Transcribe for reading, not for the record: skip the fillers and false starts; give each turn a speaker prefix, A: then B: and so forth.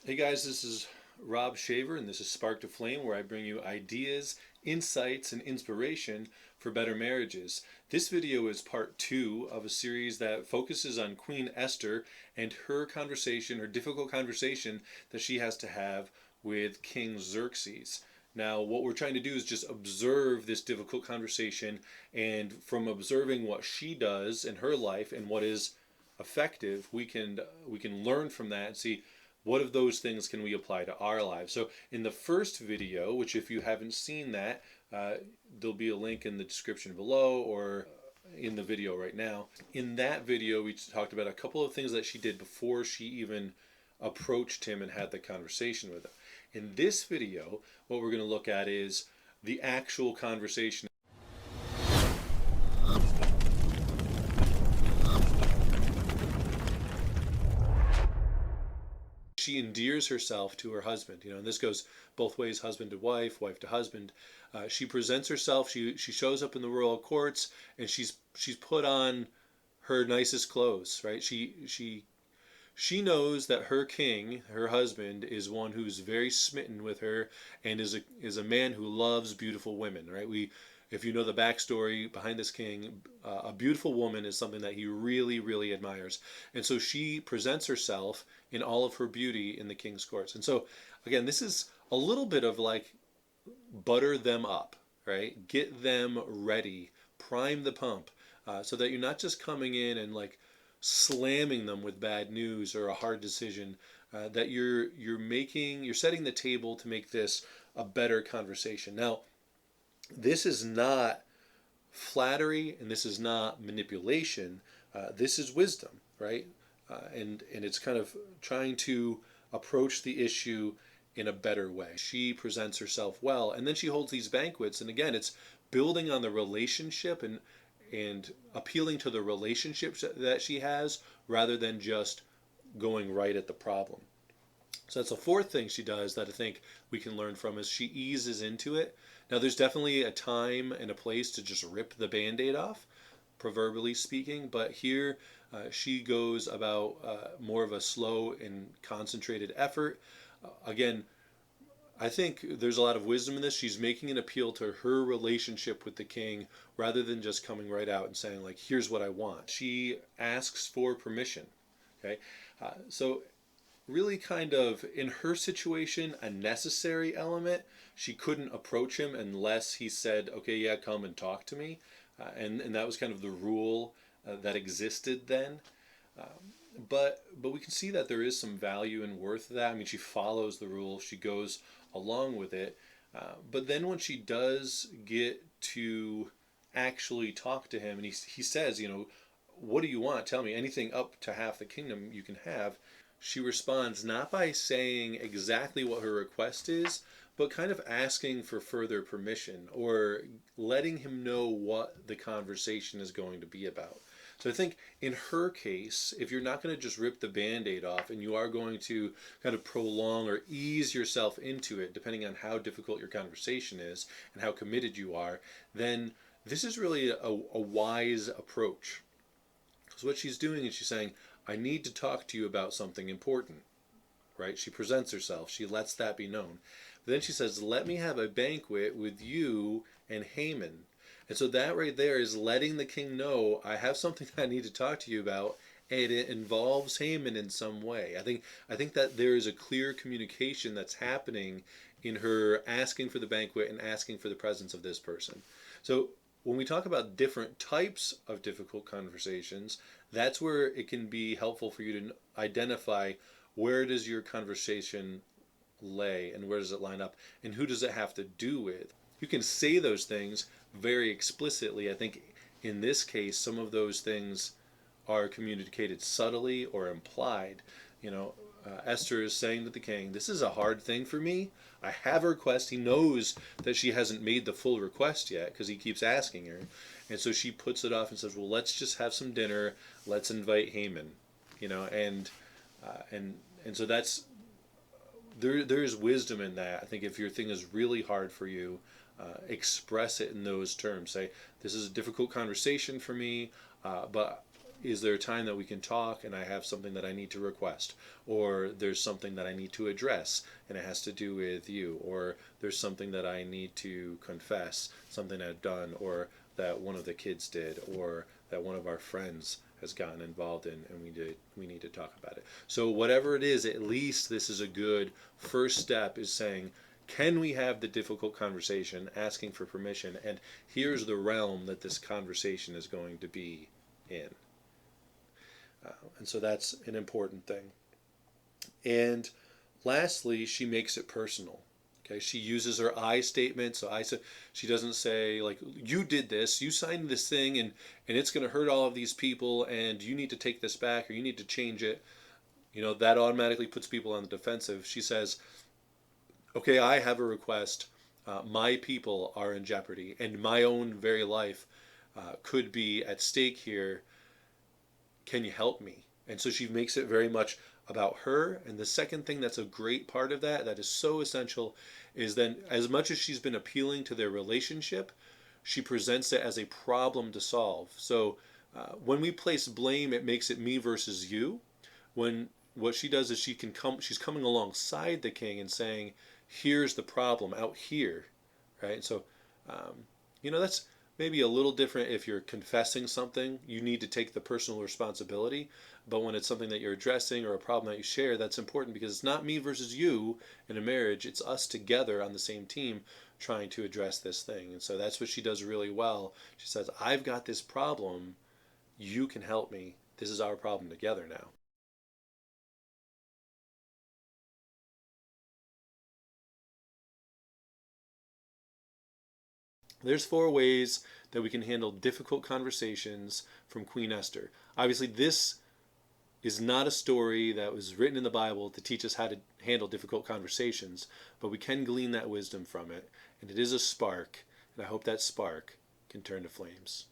A: Hey guys, this is Rob Shaver, and this is Spark to Flame, where I bring you ideas, insights, and inspiration for better marriages. This video is part two of a series that focuses on Queen Esther and her conversation, her difficult conversation that she has to have with King Xerxes. Now, what we're trying to do is just observe this difficult conversation, and from observing what she does in her life and what is effective, we can learn from that and see what of those things can we apply to our lives. So in the first video, which if you haven't seen that, there'll be a link in the description below or in the video right now. In that video, we talked about a couple of things that she did before she even approached him and had the conversation with him. In this video, what we're going to look at is the actual conversation. She endears herself to her husband, and this goes both ways, husband to wife, wife to husband. She presents herself. She shows up in the royal courts, and she's put on her nicest clothes, right? She knows that her king, her husband, is one who's very smitten with her and is a man who loves beautiful women, right? If you know the backstory behind this king, a beautiful woman is something that he really, really admires. And so she presents herself in all of her beauty in the king's courts. And so, again, this is a little bit of like butter them up, right? Get them ready, prime the pump, so that you're not just coming in and like slamming them with bad news or a hard decision. That you're setting the table to make this a better conversation. Now, this is not flattery and this is not manipulation. This is wisdom, right? And it's kind of trying to approach the issue in a better way. She presents herself well, and then she holds these banquets, and again, it's building on the relationship and appealing to the relationships that she has rather than just going right at the problem. So that's the fourth thing she does that I think we can learn from is she eases into it. Now there's definitely a time and a place to just rip the band-aid off, proverbially speaking, but here she goes about more of a slow and concentrated effort. Again, I think there's a lot of wisdom in this. She's making an appeal to her relationship with the king rather than just coming right out and saying like, here's what I want. She asks for permission. Okay. So really kind of in her situation a necessary element. She couldn't approach him unless he said, okay, yeah, come and talk to me. And that was kind of the rule that existed then. But we can see that there is some value and worth to that. I mean, she follows the rule, she goes along with it. But then when she does get to actually talk to him, and he says, what do you want? Tell me anything up to half the kingdom you can have. She responds not by saying exactly what her request is, but kind of asking for further permission or letting him know what the conversation is going to be about. So I think in her case, if you're not going to just rip the band-aid off and you are going to kind of prolong or ease yourself into it, depending on how difficult your conversation is and how committed you are, then this is really a wise approach. Because what she's doing is she's saying, I need to talk to you about something important, right? She presents herself. She lets that be known. But then she says, let me have a banquet with you and Haman. And so that right there is letting the king know, I have something I need to talk to you about, and it involves Haman in some way. I think that there is a clear communication that's happening in her asking for the banquet and asking for the presence of this person. So when we talk about different types of difficult conversations, that's where it can be helpful for you to identify where does your conversation lay and where does it line up and who does it have to do with. You can say those things very explicitly. I think in this case, some of those things are communicated subtly or implied. Esther is saying to the king, this is a hard thing for me. I have a request. He knows that she hasn't made the full request yet because he keeps asking her. And so she puts it off and says, well, let's just have some dinner. Let's invite Haman. And so that's, there is wisdom in that. I think if your thing is really hard for you, express it in those terms. Say, this is a difficult conversation for me, but is there a time that we can talk and I have something that I need to request? Or there's something that I need to address and it has to do with you? Or there's something that I need to confess, something I've done, or that one of the kids did, or that one of our friends has gotten involved in, and we need to talk about it. So whatever it is, at least this is a good first step, is saying, can we have the difficult conversation, asking for permission, and here's the realm that this conversation is going to be in. And so that's an important thing. And lastly, she makes it personal. Okay, she uses her I statement. So she doesn't say like, you did this, you signed this thing, and it's going to hurt all of these people, and you need to take this back, or you need to change it. That automatically puts people on the defensive. She says, okay, I have a request. My people are in jeopardy, and my own very life could be at stake here. Can you help me? And so she makes it very much about her. And the second thing that's a great part of that is so essential, is then as much as she's been appealing to their relationship, she presents it as a problem to solve. So when we place blame, it makes it me versus you. When what she does is she's coming alongside the king and saying, here's the problem out here, right? So, that's maybe a little different if you're confessing something. You need to take the personal responsibility. But when it's something that you're addressing or a problem that you share, that's important because it's not me versus you in a marriage. It's us together on the same team trying to address this thing. And so that's what she does really well. She says, I've got this problem. You can help me. This is our problem together now. There's 4 ways that we can handle difficult conversations from Queen Esther. Obviously, this is not a story that was written in the Bible to teach us how to handle difficult conversations, but we can glean that wisdom from it, and it is a spark, and I hope that spark can turn to flames.